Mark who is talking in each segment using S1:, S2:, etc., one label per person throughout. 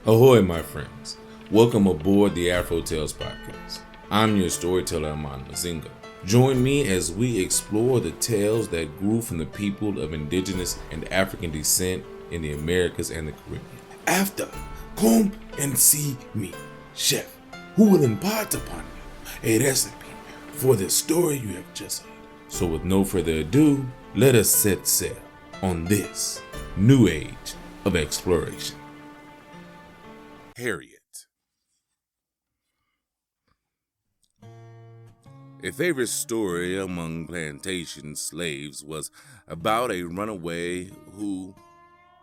S1: Ahoy, my friends. Welcome aboard the Afro Tales podcast. I'm your storyteller, Aman Mazinga. Join me as we explore the tales that grew from the people of indigenous and African descent in the Americas and the Caribbean. After, come and see me, chef, who will impart upon you a recipe for the story you have just heard. So with no further ado, let us set sail on this new age of exploration. Harriet. A favorite story among plantation slaves was about a runaway who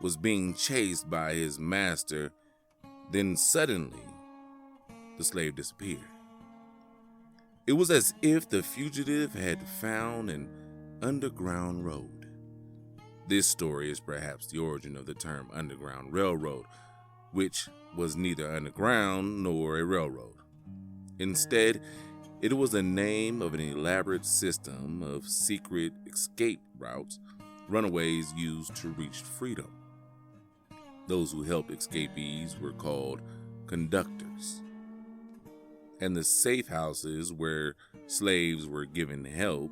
S1: was being chased by his master. Then suddenly, the slave disappeared. It was as if the fugitive had found an underground road. This story is perhaps the origin of the term Underground Railroad, which was neither underground nor a railroad. Instead, it was the name of an elaborate system of secret escape routes runaways used to reach freedom. Those who helped escapees were called conductors, and the safe houses where slaves were given help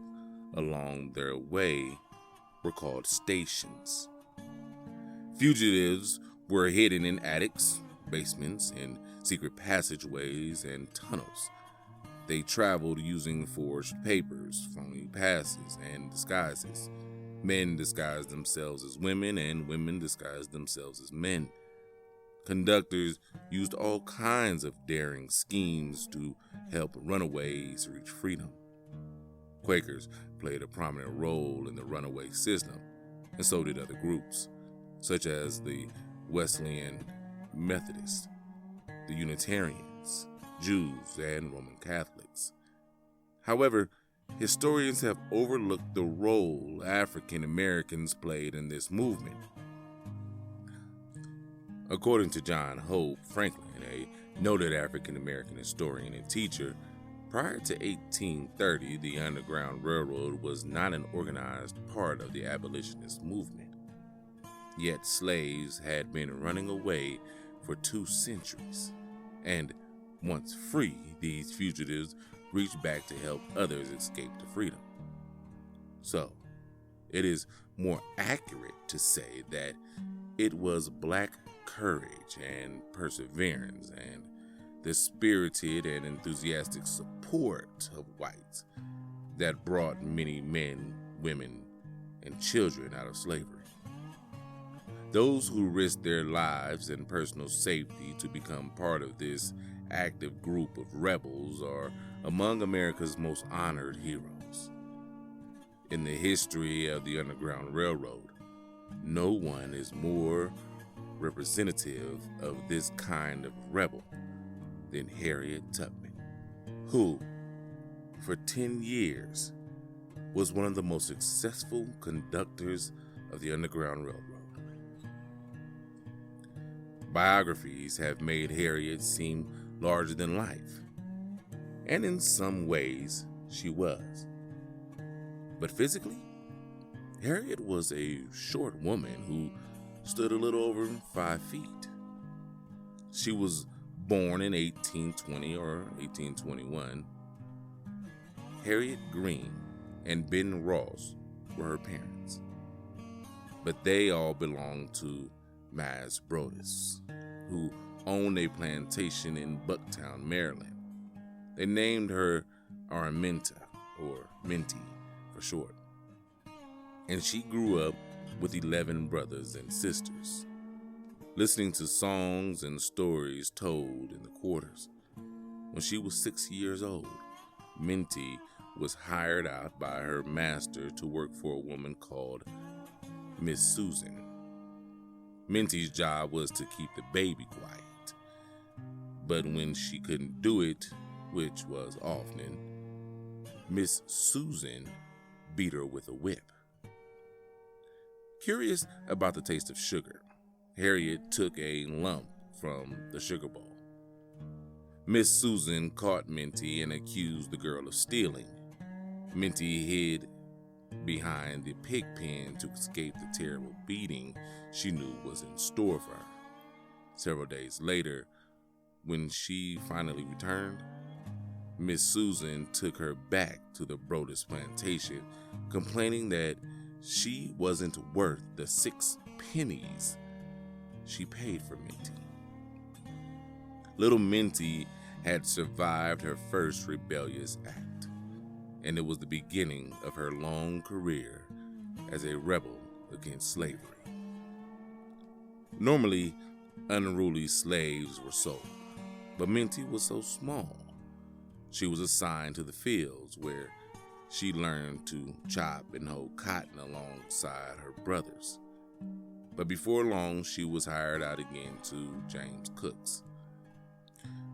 S1: along their way were called stations. Fugitives were hidden in attics, basements, and secret passageways and tunnels. They traveled using forged papers, phony passes, and disguises. Men disguised themselves as women, and women disguised themselves as men. Conductors used all kinds of daring schemes to help runaways reach freedom. Quakers played a prominent role in the runaway system, and so did other groups, such as the Wesleyan Methodists, the Unitarians, Jews, and Roman Catholics. However, historians have overlooked the role African Americans played in this movement. According to John Hope Franklin, a noted African American historian and teacher, prior to 1830, the Underground Railroad was not an organized part of the abolitionist movement. Yet slaves had been running away for 2 centuries, and once free, these fugitives reached back to help others escape to freedom. So, it is more accurate to say that it was black courage and perseverance and the spirited and enthusiastic support of whites that brought many men, women, and children out of slavery. Those who risked their lives and personal safety to become part of this active group of rebels are among America's most honored heroes. In the history of the Underground Railroad, no one is more representative of this kind of rebel than Harriet Tubman, who, for 10 years, was one of the most successful conductors of the Underground Railroad. Biographies have made Harriet seem larger than life, and in some ways she was. But physically, Harriet was a short woman who stood a little over 5 feet. She was born in 1820 or 1821. Harriet Green and Ben Ross were her parents, but they all belonged to Mas Brodus, who owned a plantation in Bucktown, Maryland. They named her Araminta, or Minty for short, and she grew up with 11 brothers and sisters, listening to songs and stories told in the quarters. When she was 6 years old, Minty was hired out by her master to work for a woman called Miss Susan. Minty's job was to keep the baby quiet, but when she couldn't do it, which was often, Miss Susan beat her with a whip. Curious about the taste of sugar, Harriet took a lump from the sugar bowl. Miss Susan caught Minty and accused the girl of stealing. Minty hid behind the pig pen to escape the terrible beating she knew was in store for her. Several days later, when she finally returned, Miss Susan took her back to the Brodus plantation, complaining that she wasn't worth the 6 pennies she paid for Minty. Little Minty had survived her first rebellious act, and it was the beginning of her long career as a rebel against slavery. Normally, unruly slaves were sold, but Minty was so small. She was assigned to the fields where she learned to chop and hoe cotton alongside her brothers. But before long, she was hired out again to James Cook's.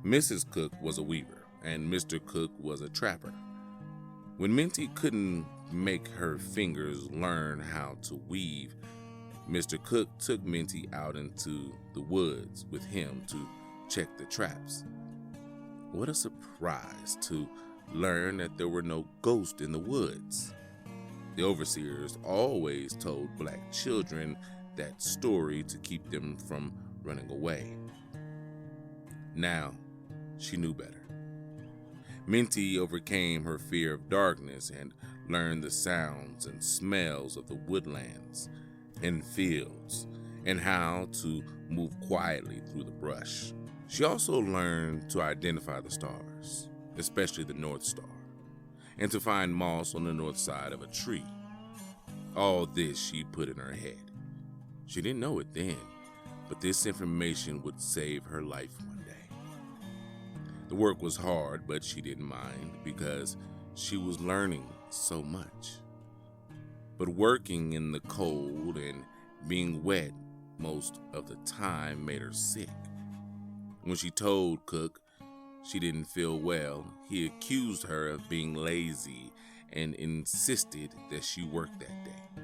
S1: Mrs. Cook was a weaver, and Mr. Cook was a trapper. When Minty couldn't make her fingers learn how to weave, Mr. Cook took Minty out into the woods with him to check the traps. What a surprise to learn that there were no ghosts in the woods. The overseers always told black children that story to keep them from running away. Now, she knew better. Minty overcame her fear of darkness and learned the sounds and smells of the woodlands and fields and how to move quietly through the brush. She also learned to identify the stars, especially the North Star, and to find moss on the north side of a tree. All this she put in her head. She didn't know it then, but this information would save her life one day. The work was hard, but she didn't mind because she was learning so much. But working in the cold and being wet most of the time made her sick. When she told Cook she didn't feel well, he accused her of being lazy and insisted that she work that day.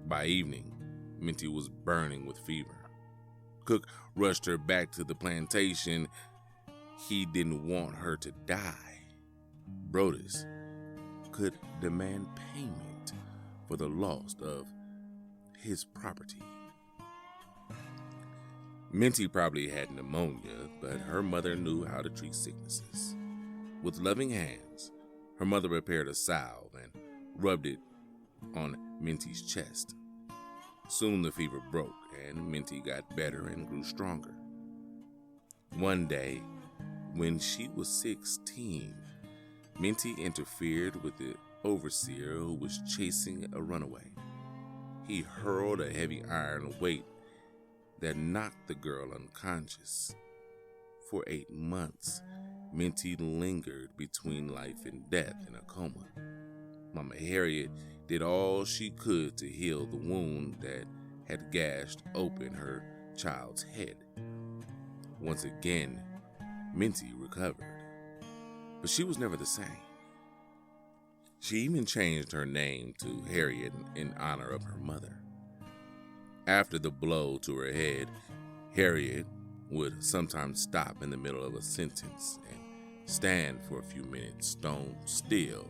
S1: By evening, Minty was burning with fever. Cook rushed her back to the plantation. He didn't want her to die. Brodus could demand payment for the loss of his property. Minty probably had pneumonia, but her mother knew how to treat sicknesses. With loving hands, her mother prepared a salve and rubbed it on Minty's chest. Soon the fever broke, and Minty got better and grew stronger. One day, when she was 16, Minty interfered with the overseer who was chasing a runaway. He hurled a heavy iron weight that knocked the girl unconscious. For 8 months, Minty lingered between life and death in a coma. Mama Harriet did all she could to heal the wound that had gashed open her child's head. Once again, Minty recovered, but she was never the same. She even changed her name to Harriet in honor of her mother. After the blow to her head, Harriet would sometimes stop in the middle of a sentence and stand for a few minutes stone still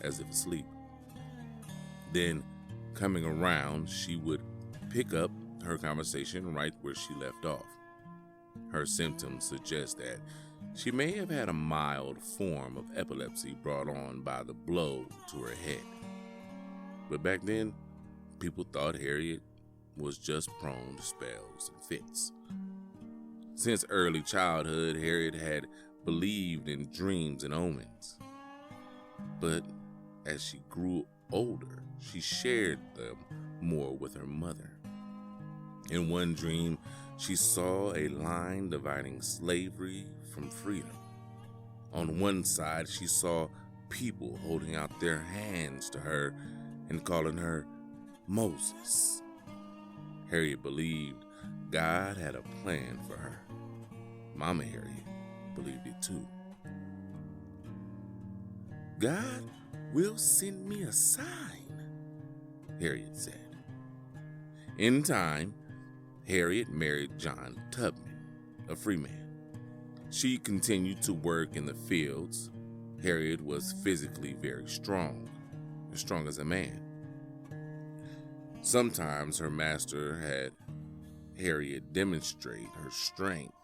S1: as if asleep. Then, coming around, she would pick up her conversation right where she left off. Her symptoms suggest that she may have had a mild form of epilepsy brought on by the blow to her head. But back then, people thought Harriet was just prone to spells and fits. Since early childhood, Harriet had believed in dreams and omens. But as she grew older, she shared them more with her mother. In one dream, she saw a line dividing slavery from freedom. On one side, she saw people holding out their hands to her and calling her Moses. Harriet believed God had a plan for her. Mama Harriet believed it too. God will send me a sign, Harriet said. In time, Harriet married John Tubman, a free man. She continued to work in the fields. Harriet was physically very strong, as strong as a man. Sometimes her master had Harriet demonstrate her strength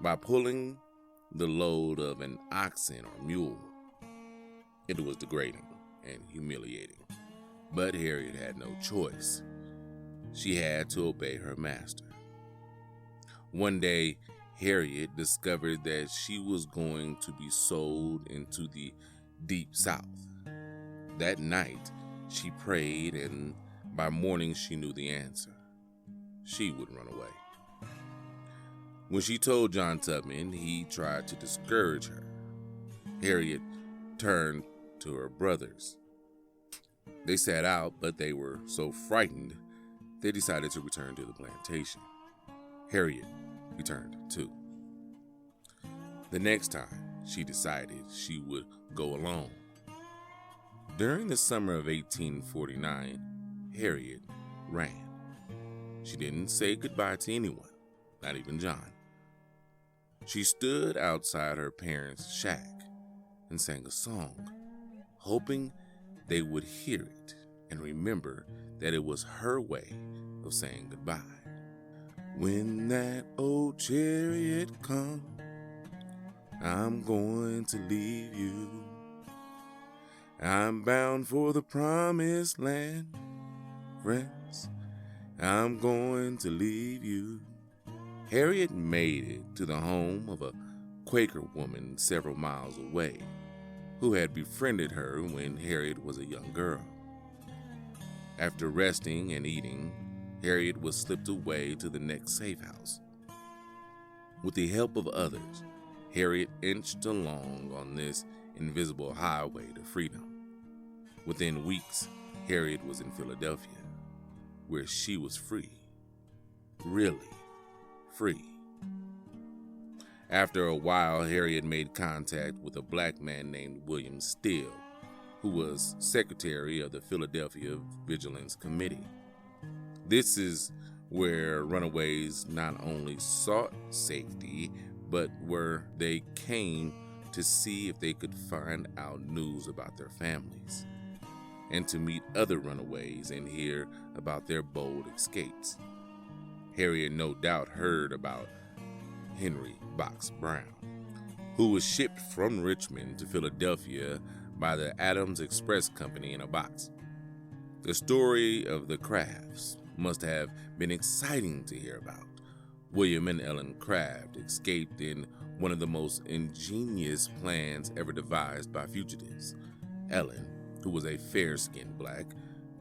S1: by pulling the load of an oxen or mule. It was degrading and humiliating, but Harriet had no choice. She had to obey her master. One day, Harriet discovered that she was going to be sold into the deep South. That night, she prayed, and by morning she knew the answer. She would run away. When she told John Tubman, he tried to discourage her. Harriet turned to her brothers. They sat out, but they were so frightened, they decided to return to the plantation. Harriet returned too. The next time, she decided she would go alone. During the summer of 1849, Harriet ran. She didn't say goodbye to anyone, not even John. She stood outside her parents' shack and sang a song, hoping they would hear it and remember that it was her way of saying goodbye. When that old chariot comes, I'm going to leave you. I'm bound for the promised land, friends. I'm going to leave you. Harriet made it to the home of a Quaker woman several miles away who had befriended her when Harriet was a young girl. After resting and eating, Harriet was slipped away to the next safe house. With the help of others, Harriet inched along on this invisible highway to freedom. Within weeks, Harriet was in Philadelphia, where she was free. Really free. After a while, Harriet made contact with a black man named William Steele, who was secretary of the Philadelphia Vigilance Committee. This is where runaways not only sought safety, but where they came to see if they could find out news about their families, and to meet other runaways and hear about their bold escapes. Harriet no doubt heard about Henry Box Brown, who was shipped from Richmond to Philadelphia by the Adams Express Company in a box. The story of the Crafts must have been exciting to hear about. William and Ellen Craft escaped in one of the most ingenious plans ever devised by fugitives. Ellen, who was a fair-skinned black,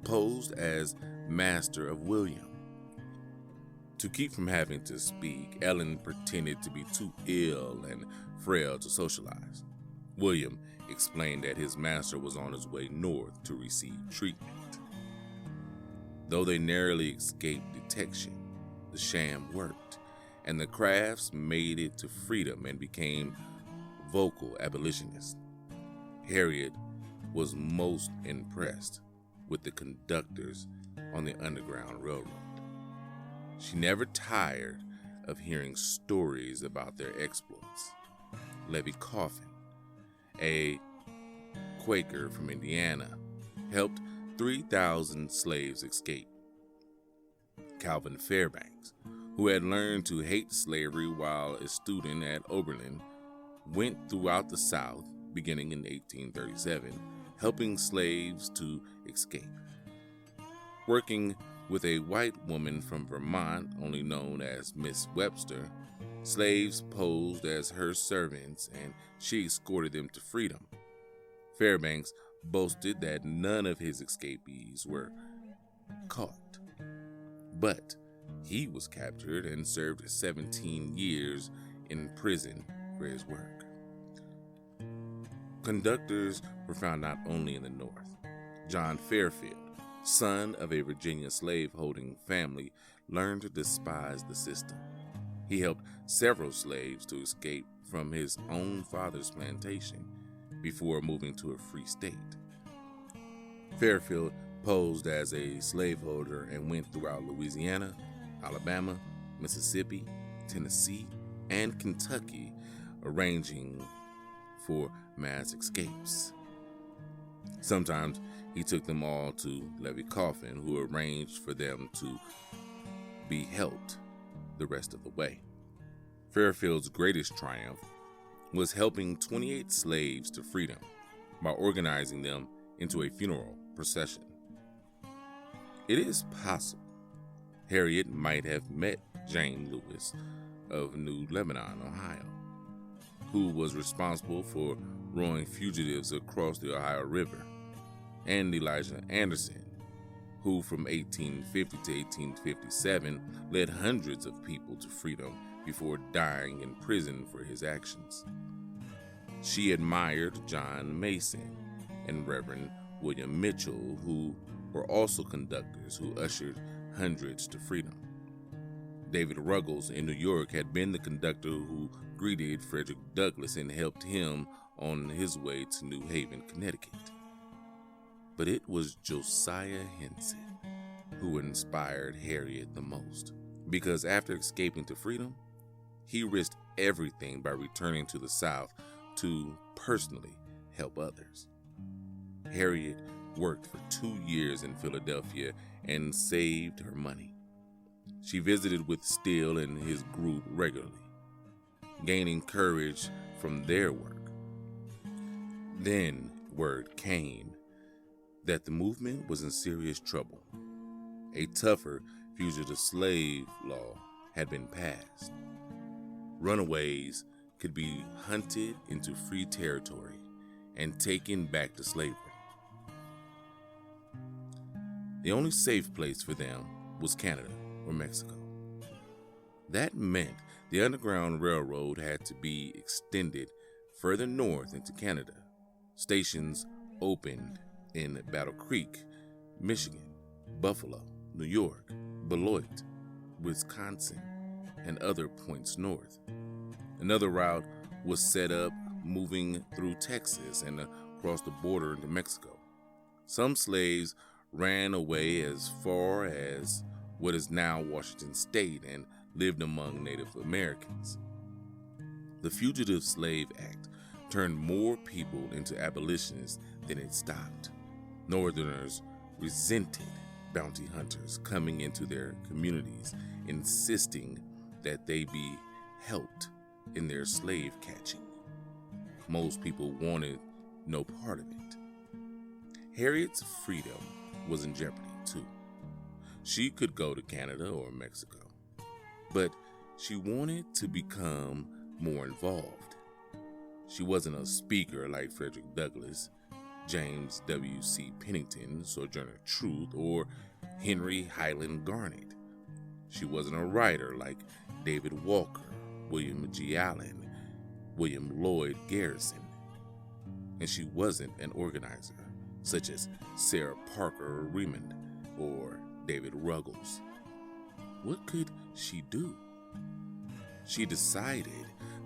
S1: posed as master of William. To keep from having to speak, Ellen pretended to be too ill and frail to socialize. William explained that his master was on his way north to receive treatment. Though they narrowly escaped detection, the sham worked, and the Crafts made it to freedom and became vocal abolitionists. Harriet was most impressed with the conductors on the Underground Railroad. She never tired of hearing stories about their exploits. Levy Coffin, a Quaker from Indiana, helped 3,000 slaves escape. Calvin Fairbanks, who had learned to hate slavery while a student at Oberlin, went throughout the South beginning in 1837, helping slaves to escape. Working with a white woman from Vermont, only known as Miss Webster, slaves posed as her servants and she escorted them to freedom. Fairbanks boasted that none of his escapees were caught, but he was captured and served 17 years in prison for his work. Conductors were found not only in the North. John Fairfield, son of a Virginia slave-holding family, learned to despise the system. He helped several slaves to escape from his own father's plantation before moving to a free state. Fairfield posed as a slaveholder and went throughout Louisiana, Alabama, Mississippi, Tennessee, and Kentucky, arranging for mass escapes. Sometimes he took them all to Levy Coffin, who arranged for them to be helped the rest of the way. Fairfield's greatest triumph was helping 28 slaves to freedom by organizing them into a funeral procession. It is possible Harriet might have met James Lewis of New Lebanon, Ohio, who was responsible for rowing fugitives across the Ohio River, and Elijah Anderson, who from 1850 to 1857 led hundreds of people to freedom before dying in prison for his actions. She admired John Mason and Reverend William Mitchell, who were also conductors who ushered hundreds to freedom. David Ruggles in New York had been the conductor who greeted Frederick Douglass and helped him on his way to New Haven, Connecticut. But it was Josiah Henson who inspired Harriet the most, because after escaping to freedom, he risked everything by returning to the South to personally help others. Harriet worked for 2 years in Philadelphia and saved her money. She visited with Steele and his group regularly, gaining courage from their work. Then word came that the movement was in serious trouble. A tougher fugitive slave law had been passed. Runaways could be hunted into free territory and taken back to slavery. The only safe place for them was Canada or Mexico. That meant the Underground Railroad had to be extended further north into Canada. Stations opened in Battle Creek, Michigan, Buffalo, New York, Beloit, Wisconsin, and other points north. Another route was set up moving through Texas and across the border into Mexico. Some slaves ran away as far as what is now Washington State and lived among Native Americans. The Fugitive Slave Act turned more people into abolitionists than it stopped. Northerners resented bounty hunters coming into their communities, insisting that they be helped in their slave catching. Most people wanted no part of it. Harriet's freedom was in jeopardy too. She could go to Canada or Mexico, but she wanted to become more involved. She wasn't a speaker like Frederick Douglass, James W.C. Pennington, Sojourner Truth, or Henry Highland Garnet. She wasn't a writer like David Walker, William G. Allen, William Lloyd Garrison. And she wasn't an organizer such as Sarah Parker Remond or David Ruggles. What could she do? She decided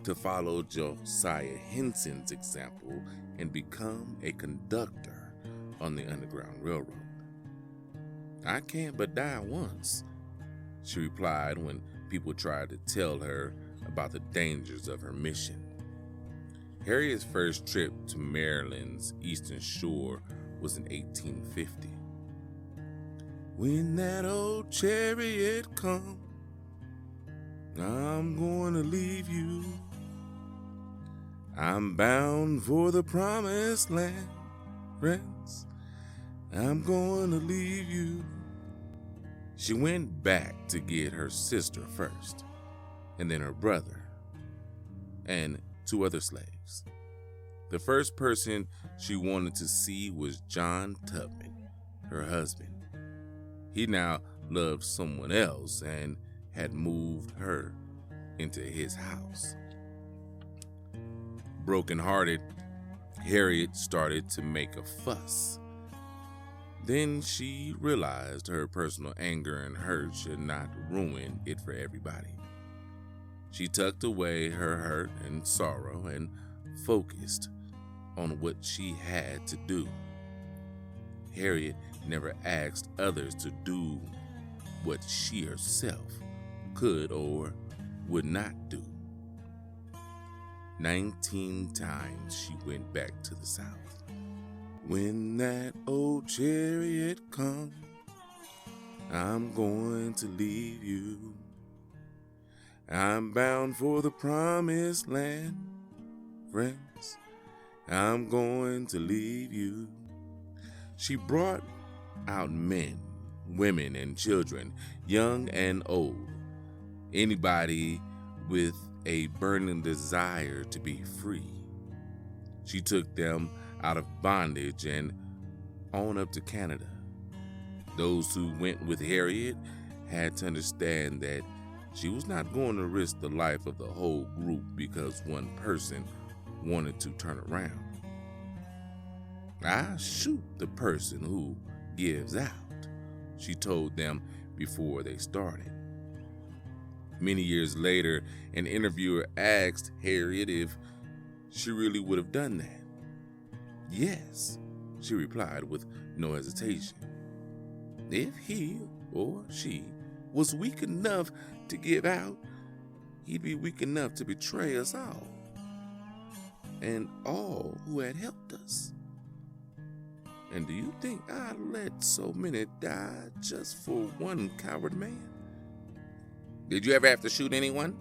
S1: to follow Josiah Henson's example and become a conductor on the Underground Railroad. "I can't but die once," she replied when people tried to tell her about the dangers of her mission. Harriet's first trip to Maryland's Eastern Shore was in 1850. "When that old chariot comes, I'm going to leave you. I'm bound for the promised land, friends. I'm going to leave you." She went back to get her sister first, and then her brother, and 2 other slaves. The first person she wanted to see was John Tubman, her husband. He now loved someone else and had moved her into his house. Broken-hearted, Harriet started to make a fuss. Then she realized her personal anger and hurt should not ruin it for everybody. She tucked away her hurt and sorrow and focused on what she had to do. Harriet never asked others to do what she herself could or would not do. 19 times she went back to the South. "When that old chariot comes, I'm going to leave you. I'm bound for the promised land, friends. I'm going to leave you. She brought out men, women, and children, young and old. Anybody with a burning desire to be free. She took them out of bondage and on up to Canada. Those who went with Harriet had to understand that she was not going to risk the life of the whole group because one person wanted to turn around. "I shoot the person who gives out," she told them before they started. Many years later, an interviewer asked Harriet if she really would have done that. "Yes," she replied with no hesitation. "If he or she was weak enough to give out, he'd be weak enough to betray us all, and all who had helped us. And do you think I'd let so many die just for one coward man?" "Did you ever have to shoot anyone?"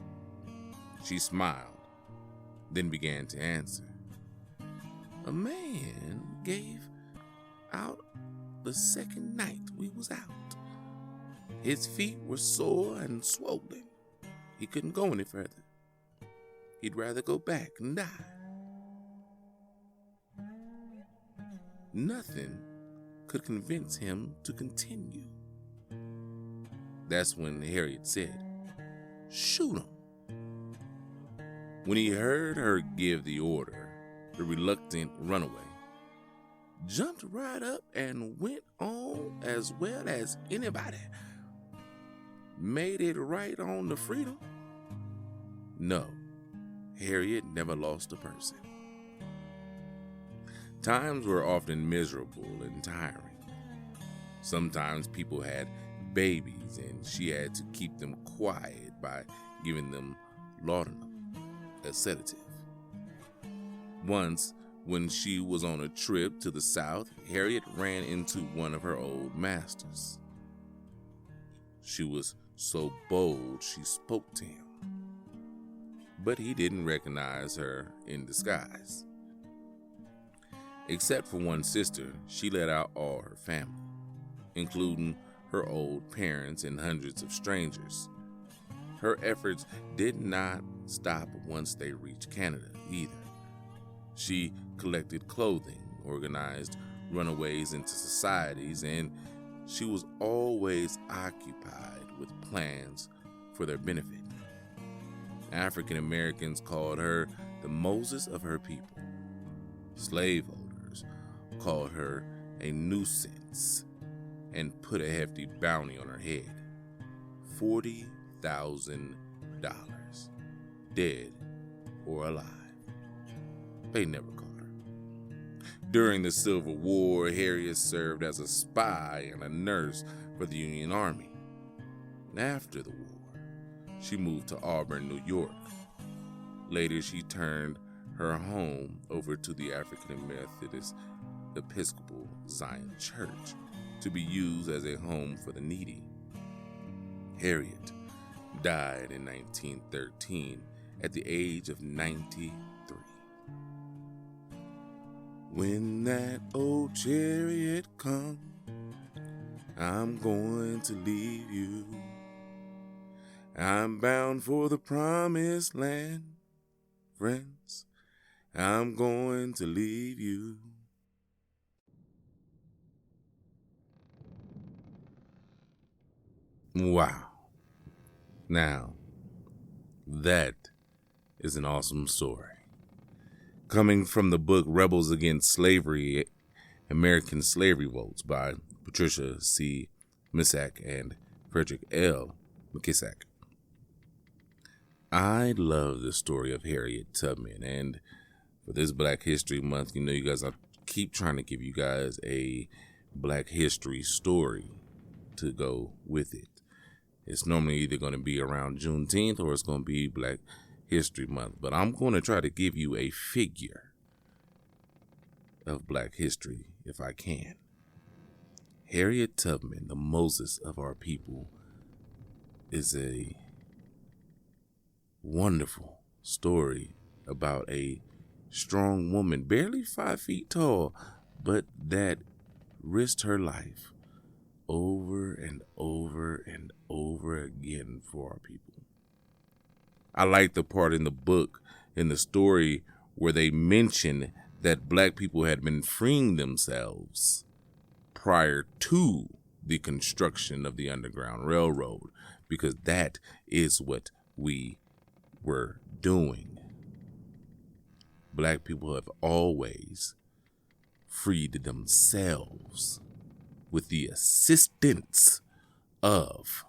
S1: She smiled, then began to answer. "A man gave out the second night we was out. His feet were sore and swollen. He couldn't go any further. He'd rather go back and die. Nothing could convince him to continue." That's when Harriet said, "Shoot him." When he heard her give the order, the reluctant runaway jumped right up and went on as well as anybody. Made it right on to freedom. No, Harriet never lost a person. Times were often miserable and tiring. Sometimes people had babies and she had to keep them quiet by giving them laudanum, a sedative. Once, when she was on a trip to the South, Harriet ran into one of her old masters. She was so bold she spoke to him, but he didn't recognize her in disguise. Except for one sister, she let out all her family, including her old parents and hundreds of strangers. Her efforts did not stop once they reached Canada either. She collected clothing, organized runaways into societies, and she was always occupied with plans for their benefit. African Americans called her the Moses of her people. Slaveholders called her a nuisance and put a hefty bounty on her head, $40,000, dead or alive. They never caught her. During the Civil War, Harriet served as a spy and a nurse for the Union Army. After the war, she moved to Auburn, New York. Later, she turned her home over to the African Methodist Episcopal Zion Church to be used as a home for the needy. Harriet died in 1913 at the age of 93. When that old chariot comes, I'm going to leave you. I'm bound for the promised land, friends. I'm going to leave you. Wow. Now, that is an awesome story. Coming from the book Rebels Against Slavery, American Slave Revolts by Patricia C. Missack and Frederick L. McKissack. I love the story of Harriet Tubman, and for this Black History Month, you guys, I keep trying to give you guys a Black History story to go with it. It's normally either going to be around Juneteenth or it's going to be Black History Month, but I'm going to try to give you a figure of Black history if I can. Harriet Tubman, the Moses of our people, is a wonderful story about a strong woman, barely 5 feet tall, but that risked her life over and over and over again for our people. I like the part in the book, in the story, where they mention that black people had been freeing themselves prior to the construction of the Underground Railroad, because that is what we were doing. Black people have always freed themselves with the assistance of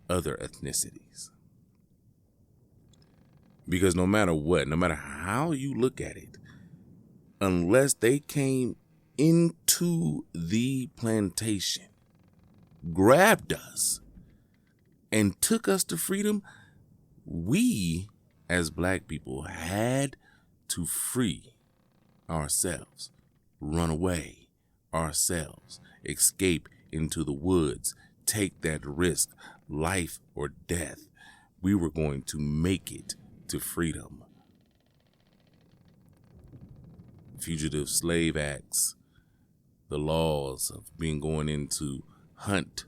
S1: other ethnicities. Because no matter what, no matter how you look at it, unless they came into the plantation, grabbed us, and took us to freedom, we as black people had to free ourselves, run away ourselves, escape into the woods, take that risk, life or death. We were going to make it to freedom. Fugitive Slave Acts, the laws of being going into hunt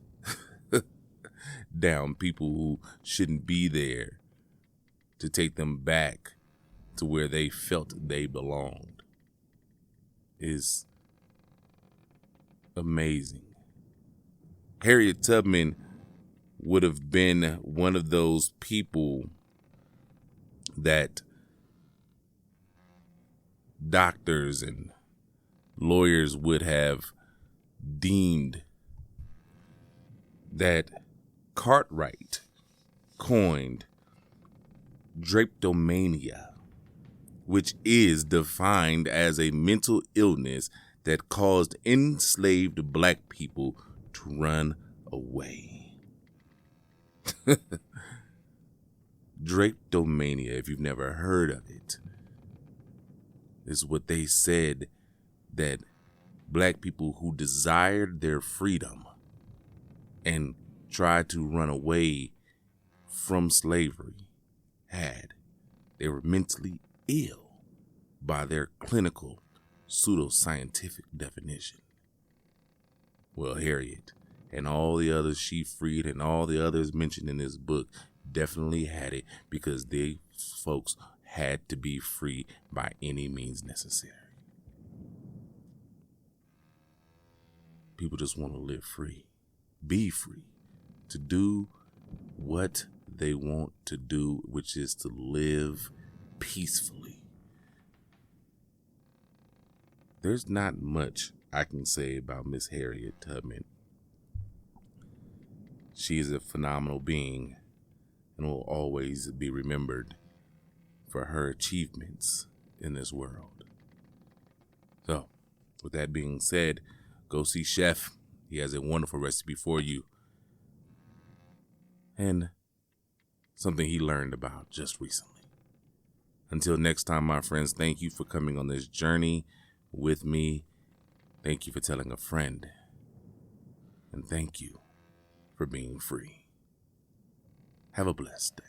S1: down people who shouldn't be there to take them back to where they felt they belonged is amazing. Harriet Tubman would have been one of those people that doctors and lawyers would have deemed that Cartwright coined drapetomania, which is defined as a mental illness that caused enslaved black people to run away. Drapetomania, if you've never heard of it, is what they said that black people who desired their freedom and tried to run away from slavery had. They were mentally ill by their clinical pseudoscientific definition. Well, Harriet and all the others she freed and all the others mentioned in this book definitely had it, because they folks had to be free by any means necessary. People just want to live free, be free, to do what they want to do, which is to live peacefully. There's not much I can say about Miss Harriet Tubman. She is a phenomenal being and will always be remembered for her achievements in this world. So, with that being said, go see Chef. He has a wonderful recipe for you. And something he learned about just recently. Until next time, my friends, thank you for coming on this journey with me. Thank you for telling a friend. And thank you for being free. Have a blessed day.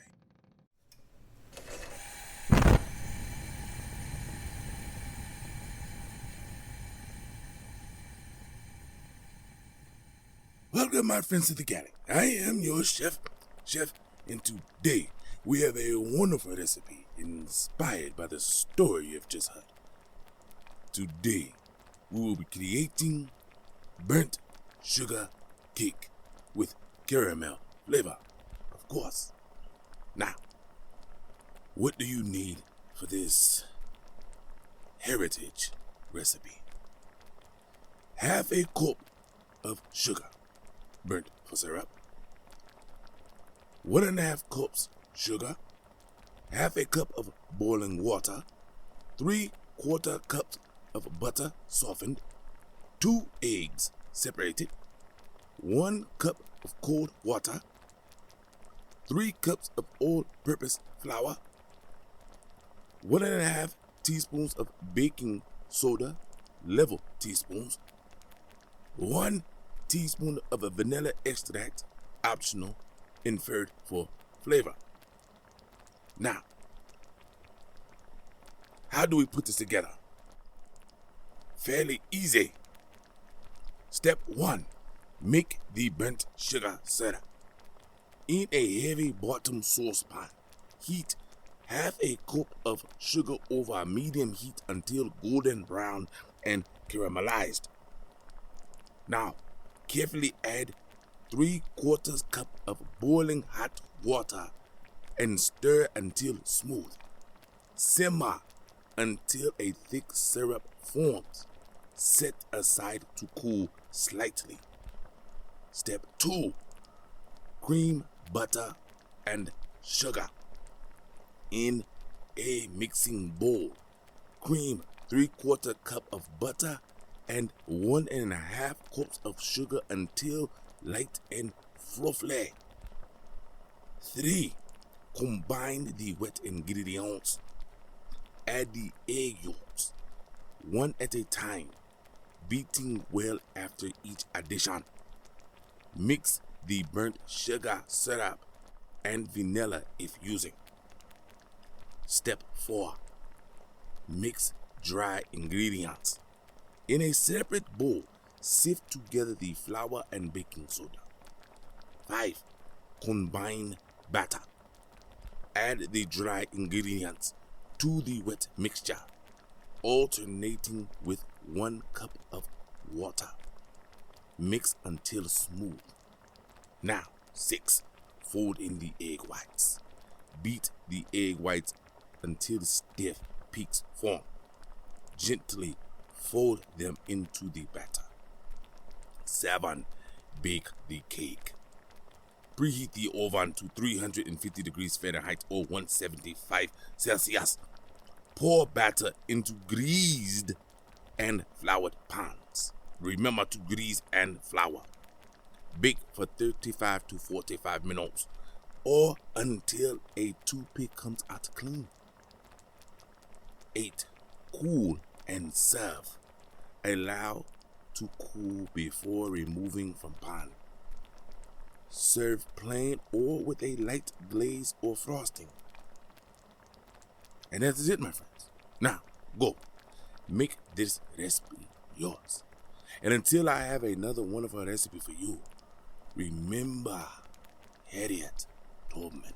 S1: Welcome, my friends, to the galley. I am your chef, and today we have a wonderful recipe inspired by the story you've just heard. Today, we will be creating burnt sugar cake with caramel flavor, of course. Now, what do you need for this heritage recipe? Half a cup of sugar, burnt for syrup. 1.5 cups sugar, half a cup of boiling water, 3/4 cups of butter softened, 2 eggs separated, 1 cup of cold water, 3 cups of all-purpose flour, 1.5 teaspoons of baking soda, level teaspoons, 1 teaspoon of a vanilla extract, optional, inferred for flavor. Now, how do we put this together? Fairly easy. Step 1, make the burnt sugar syrup. In a heavy bottom saucepan, heat half a cup of sugar over medium heat until golden brown and caramelized. Now, carefully add 3/4 cup of boiling hot water and stir until smooth. Simmer until a thick syrup forms. Set aside to cool slightly. Step 2, cream, butter, and sugar. In a mixing bowl, cream 3/4 cup of butter and 1.5 cups of sugar until light and fluffy. 3, combine the wet ingredients. Add the egg yolks, one at a time, beating well after each addition. Mix the burnt sugar syrup and vanilla if using. Step 4, mix dry ingredients. In a separate bowl, sift together the flour and baking soda. 5, combine batter. Add the dry ingredients to the wet mixture, alternating with 1 cup of water. Mix until smooth. Now, 6, fold in the egg whites. Beat the egg whites until stiff peaks form. Gently fold them into the batter. 7, bake the cake. Preheat the oven to 350 degrees Fahrenheit or 175 Celsius. Pour batter into greased and floured pans. Remember to grease and flour. Bake for 35 to 45 minutes or until a toothpick comes out clean. 8, cool and serve. Allow to cool before removing from pan. Serve plain or with a light glaze or frosting. And that's it, my friends. Now, go. Make this recipe yours. And until I have another wonderful recipe for you, remember Harriet Tubman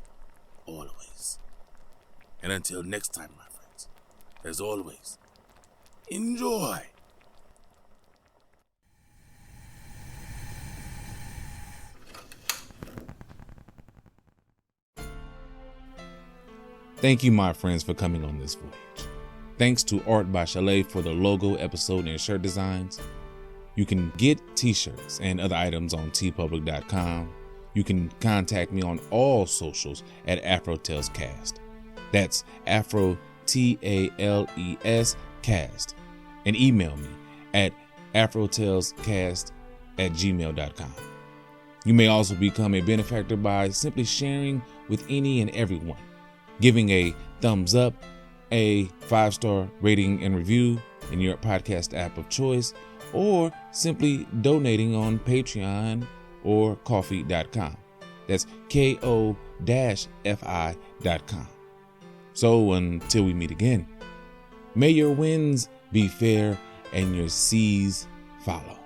S1: always. And until next time, my friends, as always, enjoy. Thank you, my friends, for coming on this voyage. Thanks to Art by Chalet for the logo, episode, and shirt designs. You can get t-shirts and other items on tpublic.com. You can contact me on all socials at AfroTalesCast. That's AfroTalesCast. And email me at AfroTalesCast@gmail.com. You may also become a benefactor by simply sharing with any and everyone, giving a thumbs up, a 5-star rating and review in your podcast app of choice, or simply donating on Patreon or Ko-fi.com. That's KO-FI.com. So until we meet again, may your winds be fair and your seas follow.